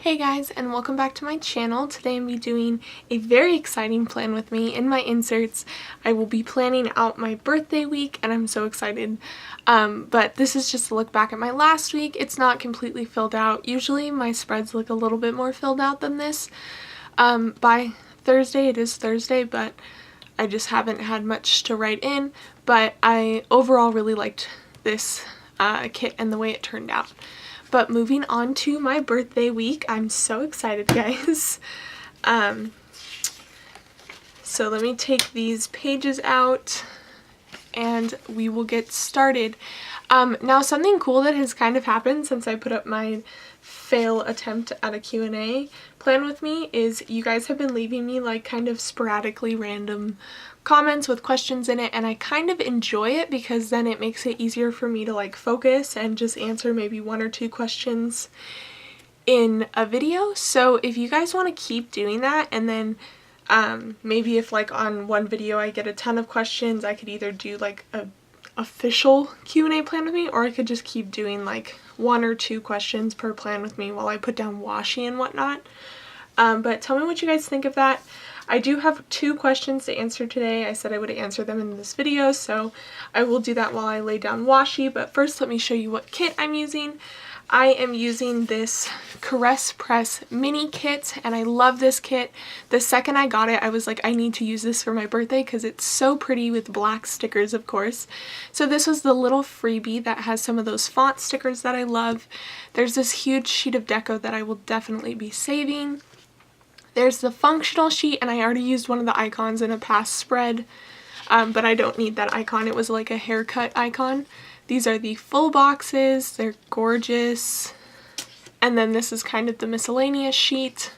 Hey guys, and welcome back to my channel. Today I'm be doing a very exciting plan with me. In my inserts, I will be planning out my birthday week, and I'm so excited. But this is just a look back at my last week. It's not completely filled out. Usually my spreads look a little bit more filled out than this. By Thursday, it is Thursday, but I just haven't had much to write in. But I overall really liked this kit and the way it turned out. But moving on to my birthday week, I'm so excited, guys. So let me take these pages out and we will get started. Now something cool that has kind of happened since I put up my fail attempt at a Q&A plan with me is you guys have been leaving me like kind of sporadically random comments with questions in it, and I kind of enjoy it because then it makes it easier for me to like focus and just answer maybe one or two questions in a video. So if you guys want to keep doing that, and then maybe if like on one video I get a ton of questions, I could either do like a official Q&A plan with me, or I could just keep doing like one or two questions per plan with me while I put down washi and whatnot. But tell me what you guys think of that. I do have 2 questions to answer today. I said I would answer them in this video, so I will do that while I lay down washi. But first, let me show you what kit I'm using. I am using this Caress Press mini kit, and I love this kit. The second I got it, I was like, I need to use this for my birthday because it's so pretty with black stickers, of course. So this was the little freebie that has some of those font stickers that I love. There's this huge sheet of deco that I will definitely be saving. There's the functional sheet, and I already used one of the icons in a past spread, but I don't need that icon. It was like a haircut icon. These are the full boxes. They're gorgeous. And then this is kind of the miscellaneous sheet,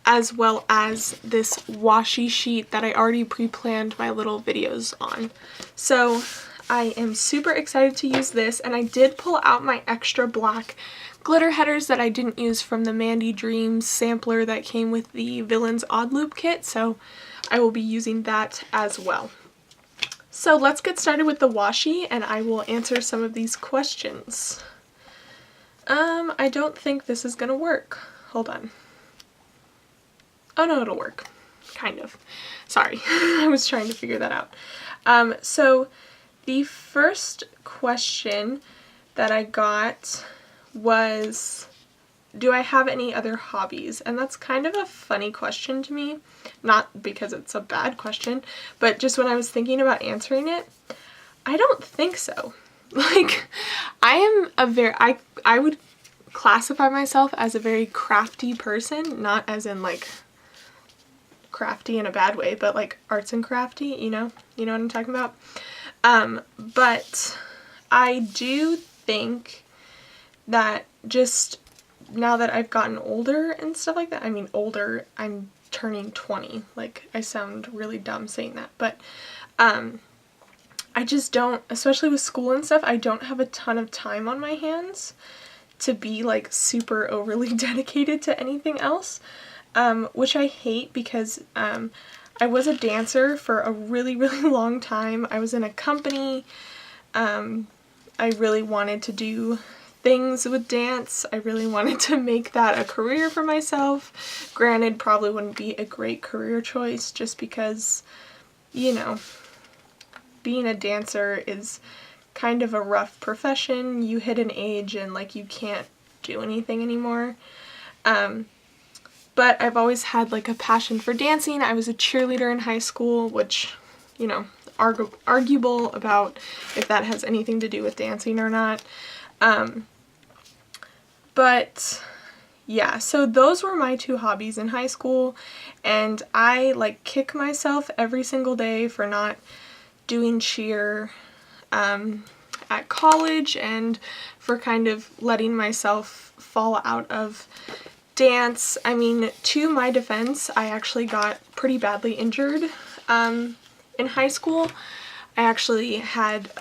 as well as this washi sheet that I already pre-planned my little videos on. So I am super excited to use this, and I did pull out my extra black glitter headers that I didn't use from the Mandy Dreams sampler that came with the Villains Odd Loop kit, so I will be using that as well. So let's get started with the washi, and I will answer some of these questions. I don't think this is gonna work. Hold on. Oh no, it'll work. Kind of. Sorry, I was trying to figure that out. So the first question that I got was, do I have any other hobbies? And that's kind of a funny question to me, not because it's a bad question, but just when I was thinking about answering it, I don't think so. Like, I am a very, I would classify myself as a very crafty person, not as in like crafty in a bad way, but like arts and crafty, you know what I'm talking about? But I do think that just now that I've gotten older and stuff like that, I mean older, I'm turning 20, like I sound really dumb saying that, but I just don't, especially with school and stuff, I don't have a ton of time on my hands to be like super overly dedicated to anything else, which I hate because I was a dancer for a really long time. I was in a company. I really wanted to do things with dance. I really wanted to make that a career for myself. Granted, probably wouldn't be a great career choice just because, you know, being a dancer is kind of a rough profession. You hit an age and like you can't do anything anymore. But I've always had like a passion for dancing. I was a cheerleader in high school, which, you know, arguable about if that has anything to do with dancing or not. But yeah, so those were my 2 hobbies in high school, and I like kick myself every single day for not doing cheer at college, and for kind of letting myself fall out of dance. I mean, to my defense, I actually got pretty badly injured in high school. I actually had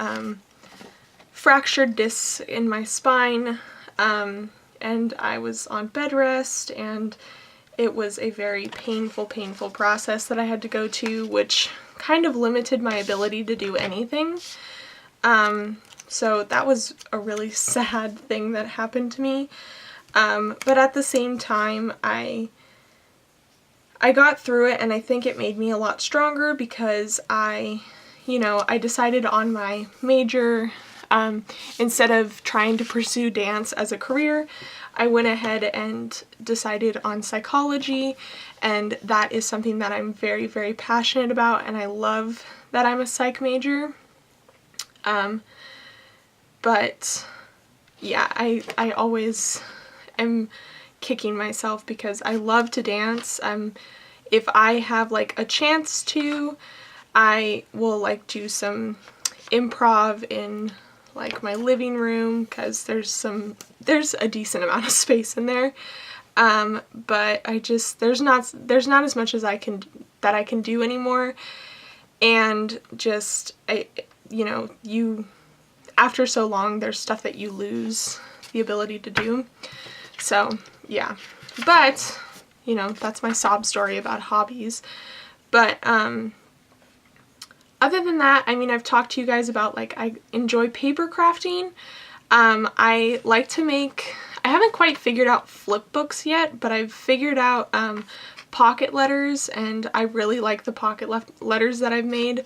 fractured discs in my spine, and I was on bed rest, and it was a very painful process that I had to go to, which kind of limited my ability to do anything. So that was a really sad thing that happened to me. But at the same time, I got through it, and I think it made me a lot stronger because I decided on my major. Instead of trying to pursue dance as a career, I went ahead and decided on psychology, and that is something that I'm very, very passionate about, and I love that I'm a psych major. But yeah, I always am kicking myself because I love to dance. If I have like a chance to, I will like do some improv in like my living room because there's a decent amount of space in there. But there's not as much as I can do anymore, and just after so long, there's stuff that you lose the ability to do. So yeah, but that's my sob story about hobbies. But other than that, I mean, I've talked to you guys about, like, I enjoy paper crafting. I like to make, I haven't quite figured out flip books yet, but I've figured out pocket letters, and I really like the pocket letters that I've made.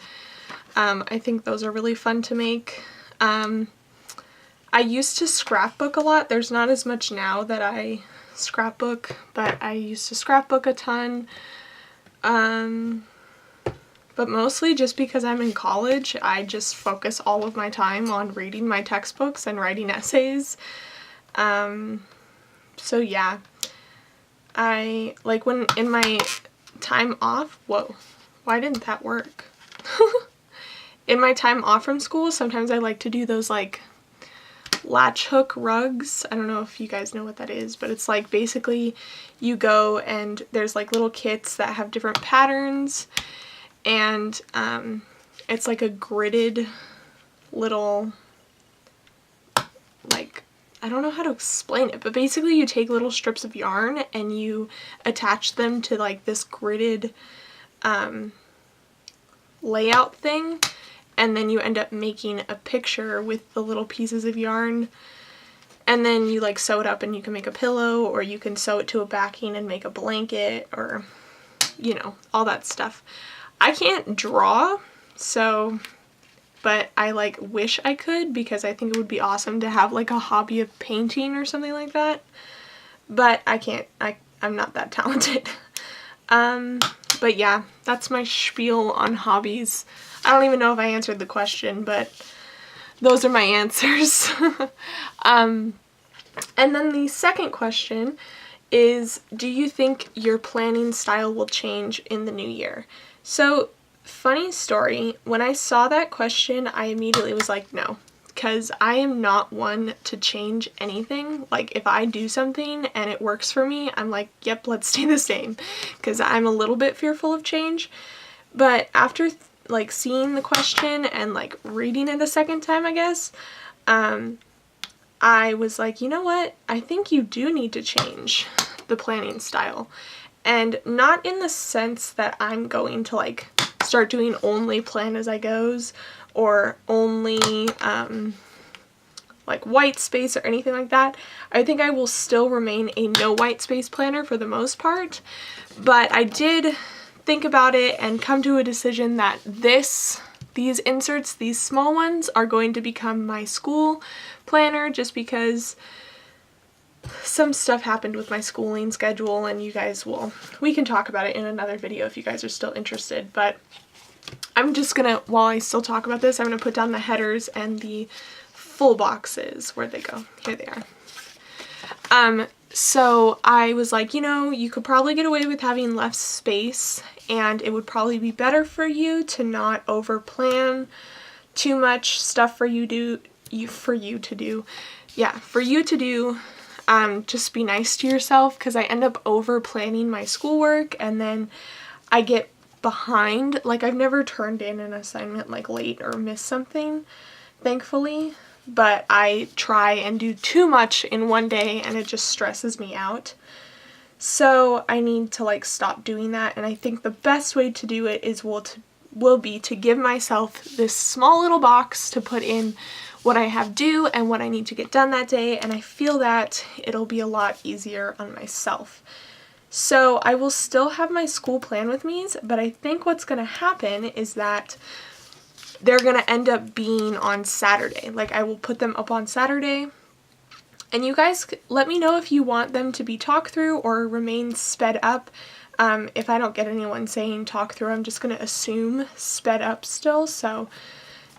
I think those are really fun to make. I used to scrapbook a lot. There's not as much now that I scrapbook, but I used to scrapbook a ton. But mostly just because I'm in college, I just focus all of my time on reading my textbooks and writing essays. So yeah, I like when in my time off, whoa, why didn't that work? In my time off from school, sometimes I like to do those like latch hook rugs. I don't know if you guys know what that is, but it's like basically you go and there's like little kits that have different patterns, and it's like a gridded little, like, I don't know how to explain it, but basically you take little strips of yarn and you attach them to like this gridded layout thing, and then you end up making a picture with the little pieces of yarn, and then you like sew it up and you can make a pillow, or you can sew it to a backing and make a blanket, or all that stuff. I can't draw, so, but I like wish I could, because I think it would be awesome to have like a hobby of painting or something like that, but I can't, I'm not that talented. But yeah, that's my spiel on hobbies. I don't even know if I answered the question, but those are my answers. And then the second question is, do you think your planning style will change in the new year? So, funny story, when I saw that question, I immediately was like, no, because I am not one to change anything. Like, if I do something and it works for me, I'm like, yep, let's stay the same, because I'm a little bit fearful of change. But after like seeing the question and like reading it a second time, I guess, I was like, you know what, I think you do need to change the planning style. And not in the sense that I'm going to like start doing only plan as I goes, or only like white space or anything like that. I think I will still remain a no white space planner for the most part, but I did think about it and come to a decision that these inserts, these small ones, are going to become my school planner, just because some stuff happened with my schooling schedule, and we can talk about it in another video if you guys are still interested. But I'm just gonna, while I still talk about this, I'm gonna put down the headers and the full boxes. Where'd they go? Here they are. So I was like, you could probably get away with having less space, and it would probably be better for you to not over plan too much stuff for you to do. Just be nice to yourself, because I end up over planning my schoolwork and then I get behind. Like, I've never turned in an assignment like late or missed something, thankfully, but I try and do too much in one day and it just stresses me out. So I need to like stop doing that, and I think the best way to do it will be to give myself this small little box to put in what I have due and what I need to get done that day, and I feel that it'll be a lot easier on myself. So I will still have my school plan with me, but I think what's going to happen is that they're going to end up being on Saturday. Like, I will put them up on Saturday, and you guys let me know if you want them to be talk through or remain sped up. If I don't get anyone saying talk through, I'm just going to assume sped up still, so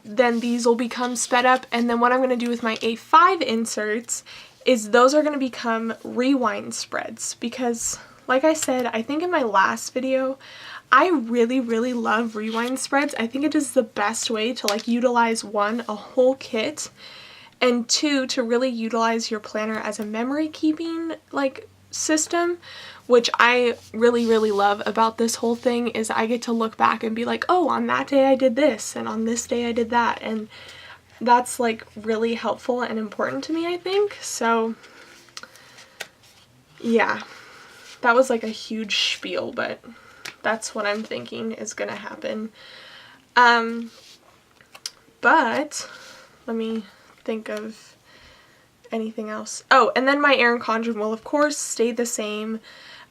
then these will become sped up. And then what I'm going to do with my A5 inserts is those are going to become rewind spreads, because like I said, I think in my last video, I really, really love rewind spreads. I think it is the best way to like utilize one, a whole kit, and two, to really utilize your planner as a memory keeping like system, which I really, really love about this whole thing is I get to look back and be like, oh, on that day I did this, and on this day I did that, and that's like really helpful and important to me, I think. So yeah, that was like a huge spiel, but that's what I'm thinking is gonna happen. But let me think of anything else. Oh, and then my Erin Condren will of course stay the same.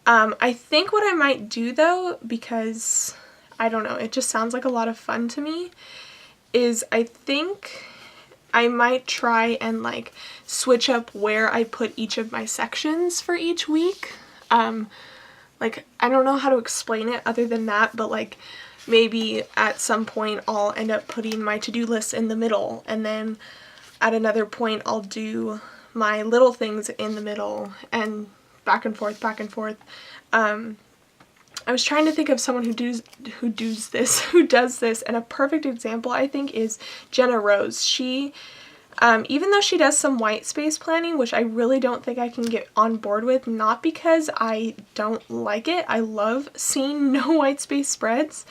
I think what I might do though, because I don't know, it just sounds like a lot of fun to me, is I think I might try and like switch up where I put each of my sections for each week. Like, I don't know how to explain it other than that, but like maybe at some point I'll end up putting my to-do list in the middle, and then at another point I'll do my little things in the middle, and back and forth, back and forth. I was trying to think of someone who does this, and a perfect example I think is Jenna Rose. She, even though she does some white space planning, which I really don't think I can get on board with, not because I don't like it. I love seeing no white space spreads.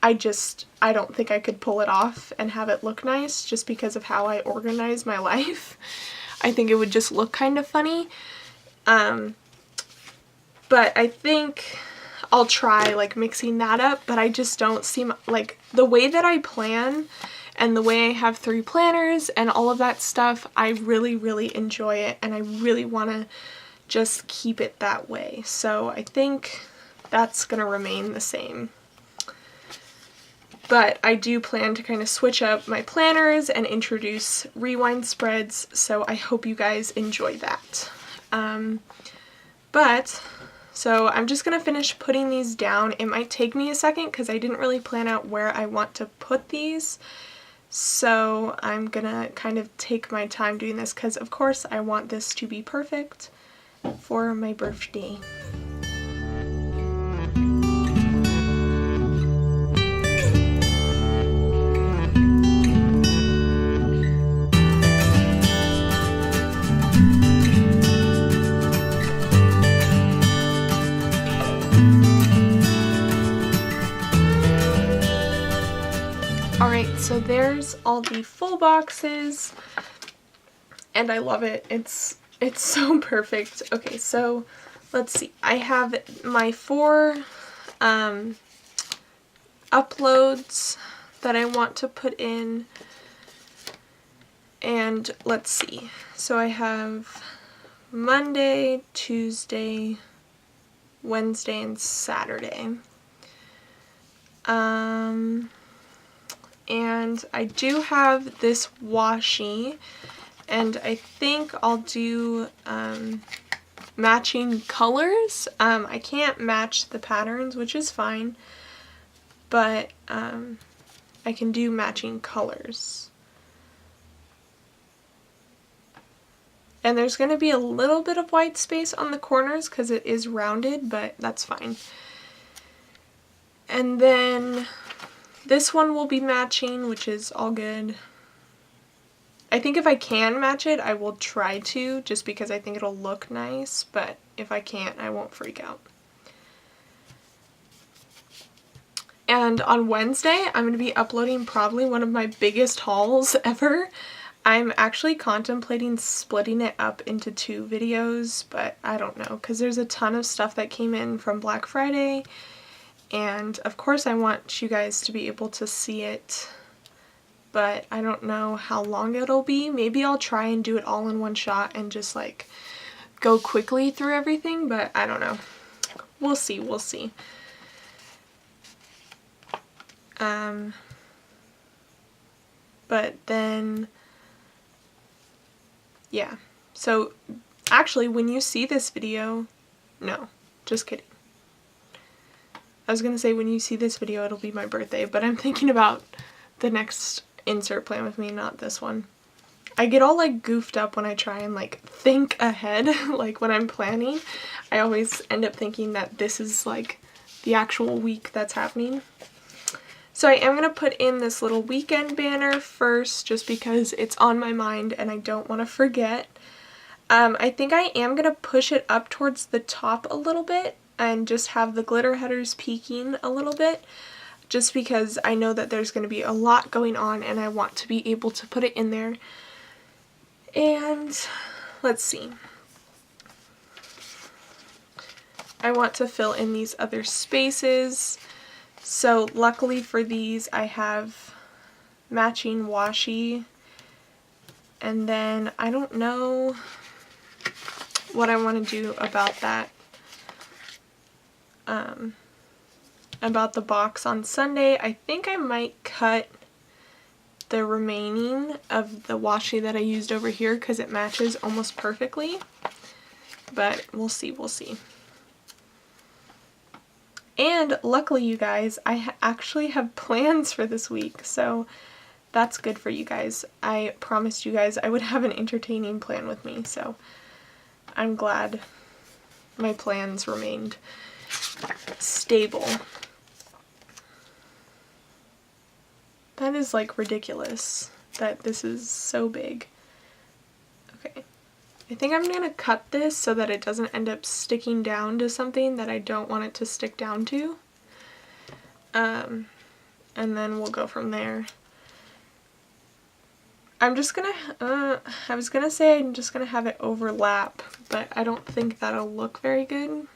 I don't think I could pull it off and have it look nice just because of how I organize my life. I think it would just look kind of funny. But I think I'll try like mixing that up, but I just don't seem like the way that I plan and the way I have 3 planners and all of that stuff, I really, really enjoy it, and I really want to just keep it that way. So I think that's going to remain the same. But I do plan to kind of switch up my planners and introduce rewind spreads, so I hope you guys enjoy that. So I'm just going to finish putting these down. It might take me a second because I didn't really plan out where I want to put these. So I'm going to kind of take my time doing this because of course I want this to be perfect for my birthday. Alright, so there's all the full boxes, and I love it. It's so perfect. Okay, so let's see. I have my 4 uploads that I want to put in, and let's see. So I have Monday, Tuesday, Wednesday, and Saturday. And I do have this washi, and I think I'll do matching colors. I can't match the patterns, which is fine, but I can do matching colors. And there's going to be a little bit of white space on the corners because it is rounded, but that's fine. And then this one will be matching, which is all good. I think if I can match it, I will try to, just because I think it'll look nice, but if I can't, I won't freak out. And on Wednesday, I'm going to be uploading probably one of my biggest hauls ever. I'm actually contemplating splitting it up into 2 videos, but I don't know, because there's a ton of stuff that came in from Black Friday. And of course I want you guys to be able to see it but I don't know how long it'll be. Maybe I'll try and do it all in one shot and just like go quickly through everything, but I don't know. We'll see, we'll see. But then, yeah. So actually, when you see this video, no, just kidding. I was gonna say when you see this video, it'll be my birthday, but I'm thinking about the next insert plan with me, not this one. I get all like goofed up when I try and like think ahead, like when I'm planning. I always end up thinking that this is like the actual week that's happening. So I am going to put in this little weekend banner first just because it's on my mind and I don't want to forget. I think I am going to push it up towards the top a little bit and just have the glitter headers peeking a little bit, just because I know that there's going to be a lot going on and I want to be able to put it in there. And let's see. I want to fill in these other spaces. So luckily for these, I have matching washi, and then I don't know what I want to do about that, about the box on Sunday. I think I might cut the remaining of the washi that I used over here because it matches almost perfectly, but we'll see, we'll see. And luckily, you guys, I actually have plans for this week, so that's good for you guys. I promised you guys I would have an entertaining plan with me, so I'm glad my plans remained stable. That is like ridiculous that this is so big. Okay. I think I'm going to cut this so that it doesn't end up sticking down to something that I don't want it to stick down to. And then we'll go from there. I'm just going to, I was going to say I'm just going to have it overlap, but I don't think that'll look very good.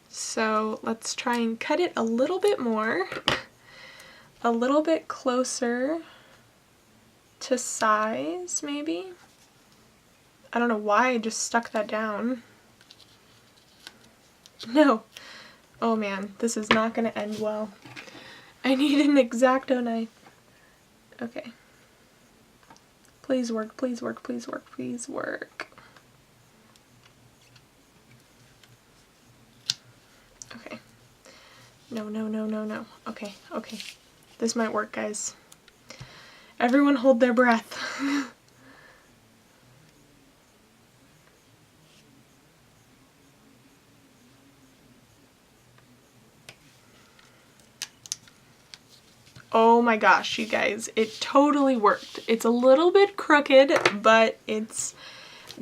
So let's try and cut it a little bit more, a little bit closer to size maybe. I don't know why I just stuck that down. No. Oh man, this is not going to end well. I need an X-Acto knife. Okay. Please work, please work, please work, please work. Okay. No, no, no, no, no. Okay, okay. This might work, guys. Everyone hold their breath. Oh my gosh, you guys, it totally worked. It's a little bit crooked, but it's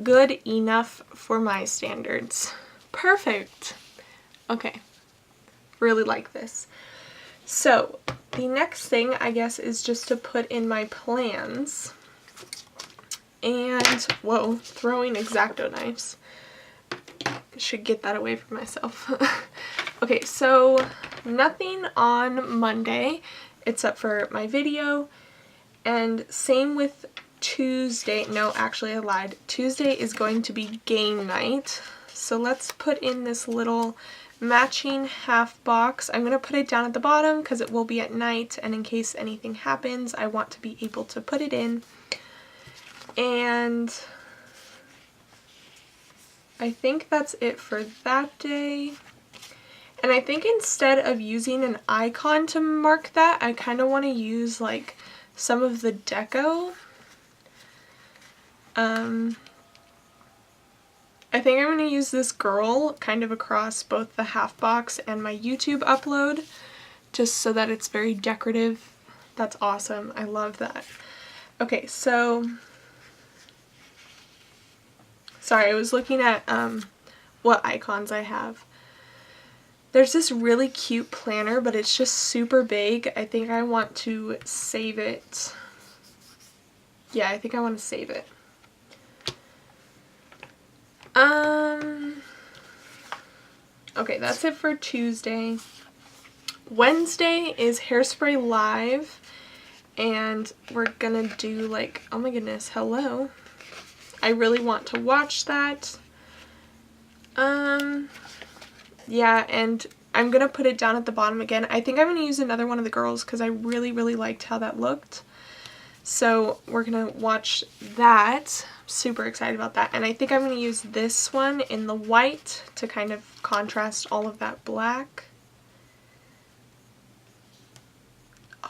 good enough for my standards. Perfect. Okay, really like this. So the next thing, I guess, is just to put in my plans. And, whoa, throwing X-Acto knives. Should get that away from myself. Okay, so nothing on Monday except for my video, and same with Tuesday. No, actually I lied. Tuesday is going to be game night. So let's put in this little matching half box. I'm going to put it down at the bottom because it will be at night, and in case anything happens, I want to be able to put it in. And I think that's it for that day. And I think instead of using an icon to mark that, I kind of want to use like some of the deco. I think I'm going to use this girl kind of across both the half box and my YouTube upload, just so that it's very decorative. That's awesome. I love that. Okay, so sorry, I was looking at what icons I have. There's this really cute planner, but it's just super big. I think I want to save it. Yeah, I think I want to save it. Okay, that's it for Tuesday. Wednesday is Hairspray Live, and we're gonna do like, oh my goodness, hello. I really want to watch that. Yeah, and I'm gonna put it down at the bottom again. I think I'm gonna use another one of the girls because I really, really liked how that looked. So we're gonna watch that. Super excited about that. And I think I'm gonna use this one in the white to kind of contrast all of that black.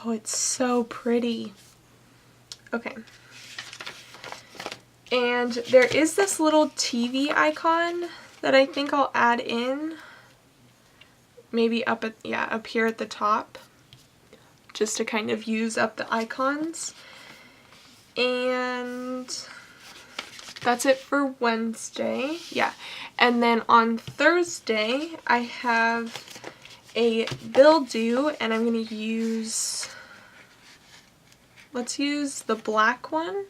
Oh, it's so pretty. Okay. And there is this little TV icon that I think I'll add in. Maybe up at, yeah, up here at the top. Just to kind of use up the icons. And that's it for Wednesday. Yeah. And then on Thursday, I have a bill due, and I'm going to use, let's use the black one.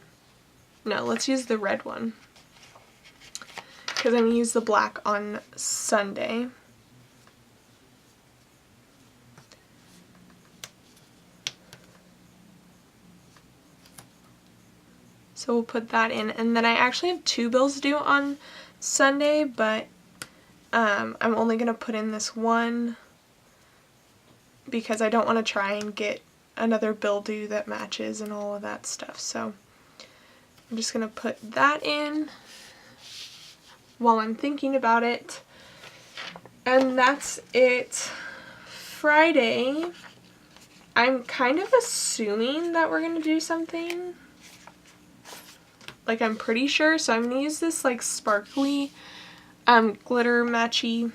No, let's use the red one. Because I'm going to use the black on Sunday. So we'll put that in. And then I actually have 2 bills due on Sunday, but I'm only going to put in this one because I don't want to try and get another bill due that matches and all of that stuff. So I'm just going to put that in while I'm thinking about it. And that's it. Friday, I'm kind of assuming that we're going to do something. Like, I'm pretty sure, so I'm going to use this, like, sparkly, glitter matchy,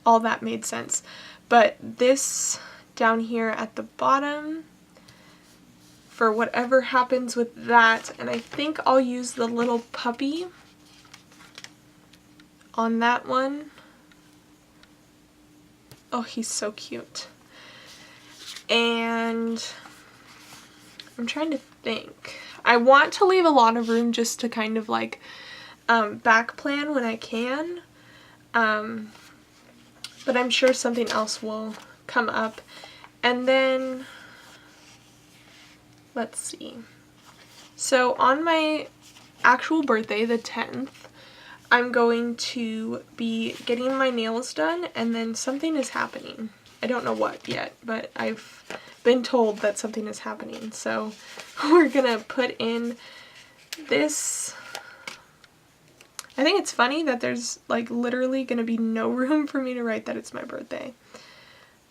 all that made sense. But this down here at the bottom, for whatever happens with that, and I think I'll use the little puppy on that one. Oh, he's so cute. And I'm trying to think. I want to leave a lot of room just to kind of like back plan when I can. But I'm sure something else will come up. And then, let's see. So on my actual birthday, the 10th, I'm going to be getting my nails done, and then something is happening. I don't know what yet, but I've been told that something is happening. So we're gonna put in this. I think it's funny that there's like literally gonna be no room for me to write that it's my birthday.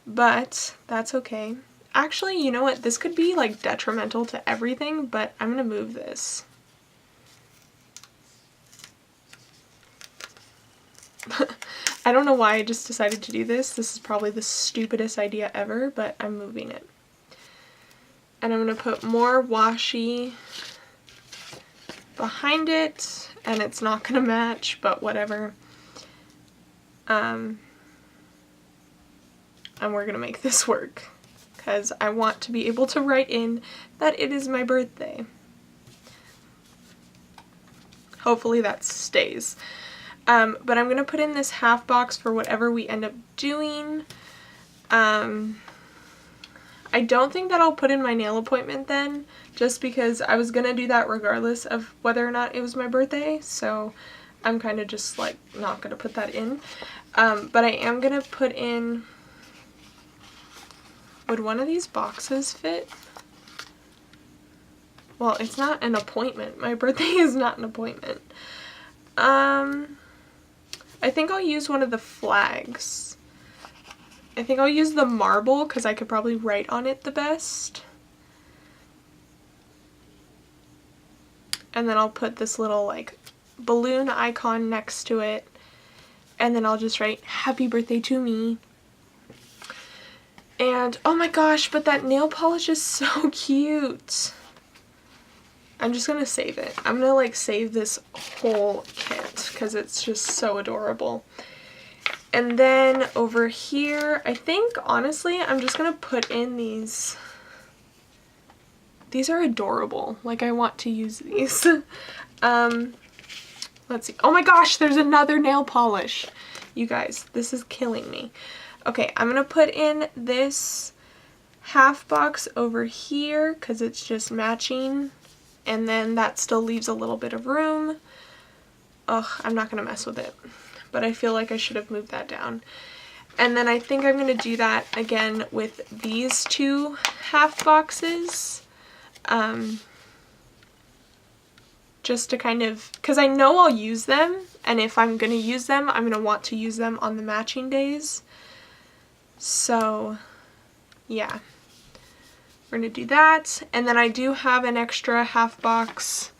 But that's okay. Actually, you know what? This could be like detrimental to everything, but I'm gonna move this. I don't know why I just decided to do this. This is probably the stupidest idea ever, but I'm moving it. And I'm going to put more washi behind it, and it's not going to match, but whatever. And we're going to make this work, because I want to be able to write in that it is my birthday. Hopefully that stays. But I'm going to put in this half box for whatever we end up doing. I don't think that I'll put in my nail appointment then, just because I was going to do that regardless of whether or not it was my birthday, so I'm kind of just like not going to put that in. But I am going to put in, would one of these boxes fit? Well, it's not an appointment. My birthday is not an appointment. I think I'll use one of the flags. I think I'll use the marble because I could probably write on it the best. And then I'll put this little like balloon icon next to it. And then I'll just write happy birthday to me. And oh my gosh, but that nail polish is so cute. I'm just gonna save it. I'm gonna like save this whole kit because it's just so adorable. And then over here, I think honestly, I'm just gonna put in these. These are adorable. Like, I want to use these. Let's see. Oh my gosh, there's another nail polish. You guys, this is killing me. Okay, I'm gonna put in this half box over here because it's just matching, and then that still leaves a little bit of room. Ugh, I'm not gonna mess with it, but I feel like I should have moved that down. And then I think I'm gonna do that again with these two half boxes. Just to kind of, because I know I'll use them, and if I'm gonna use them, I'm gonna want to use them on the matching days. So yeah, we're gonna do that. And then I do have an extra half box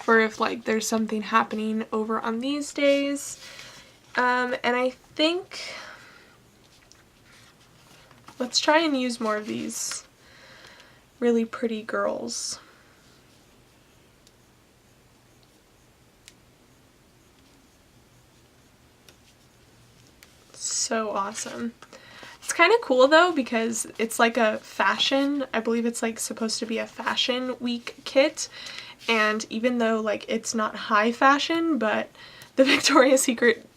for if like there's something happening over on these days. And I think, let's try and use more of these really pretty girls. So awesome. It's kind of cool though because it's like a fashion, I believe it's like supposed to be a fashion week kit, and even though like it's not high fashion, but the Victoria's Secret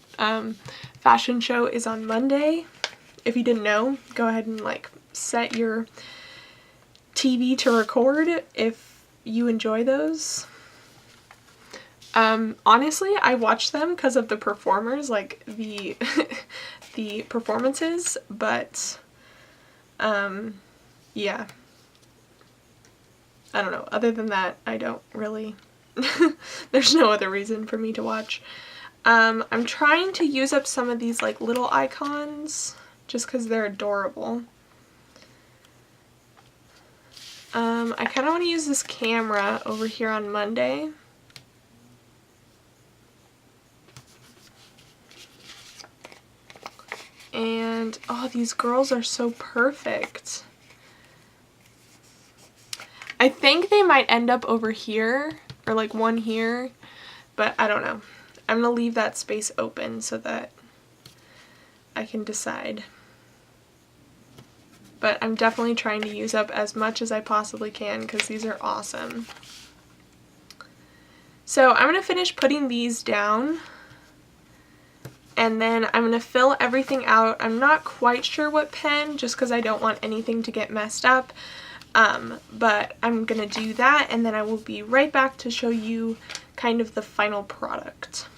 fashion show is on Monday. If you didn't know, go ahead and like set your TV to record if you enjoy those. Honestly, I watch them because of the performers, like the the performances, but yeah, I don't know, other than that I don't really there's no other reason for me to watch. I'm trying to use up some of these like little icons just because they're adorable. I kind of want to use this camera over here on Monday. And oh, these girls are so perfect. I think they might end up over here, or like one here, but I don't know. I'm gonna leave that space open so that I can decide. But I'm definitely trying to use up as much as I possibly can because these are awesome. So I'm gonna finish putting these down, and then I'm going to fill everything out. I'm not quite sure what pen, just because I don't want anything to get messed up, but I'm going to do that, and then I will be right back to show you kind of the final product.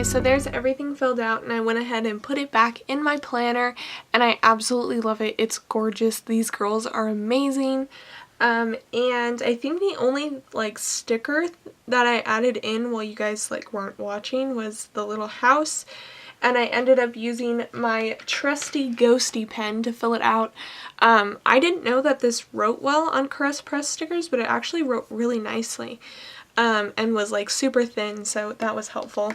So there's everything filled out, and I went ahead and put it back in my planner, and I absolutely love it. It's gorgeous. These girls are amazing. And I think the only like sticker that I added in while you guys like weren't watching was the little house, and I ended up using my trusty ghosty pen to fill it out. I didn't know that this wrote well on Caress Press stickers, but it actually wrote really nicely, and was like super thin, so that was helpful.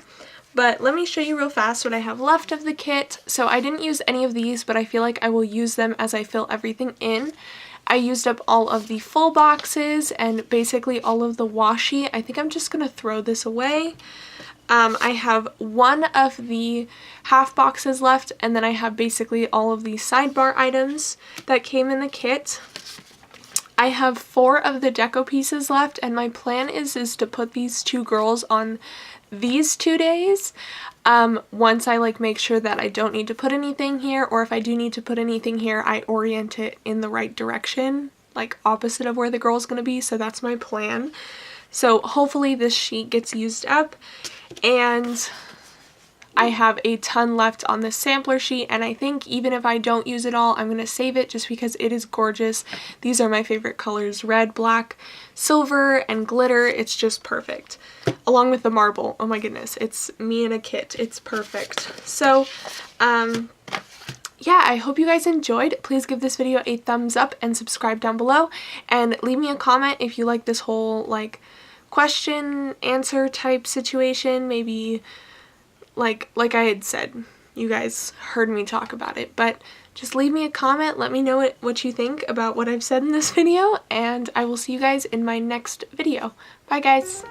But let me show you real fast what I have left of the kit. So I didn't use any of these, but I feel like I will use them as I fill everything in. I used up all of the full boxes and basically all of the washi. I think I'm just going to throw this away. I have one of the half boxes left, and then I have basically all of the sidebar items that came in the kit. I have 4 of the deco pieces left, and my plan is to put these two girls on these 2 days. Once I like make sure that I don't need to put anything here, or if I do need to put anything here, I orient it in the right direction, like opposite of where the girl's gonna be. So that's my plan. So hopefully this sheet gets used up, and I have a ton left on this sampler sheet, and I think even if I don't use it all, I'm going to save it just because it is gorgeous. These are my favorite colors: red, black, silver, and glitter. It's just perfect. Along with the marble. Oh my goodness, it's me in a kit. It's perfect. So, yeah, I hope you guys enjoyed. Please give this video a thumbs up and subscribe down below, and leave me a comment if you like this whole like question answer type situation. Maybe like I had said, you guys heard me talk about it, but just leave me a comment, let me know what you think about what I've said in this video, and I will see you guys in my next video. Bye guys!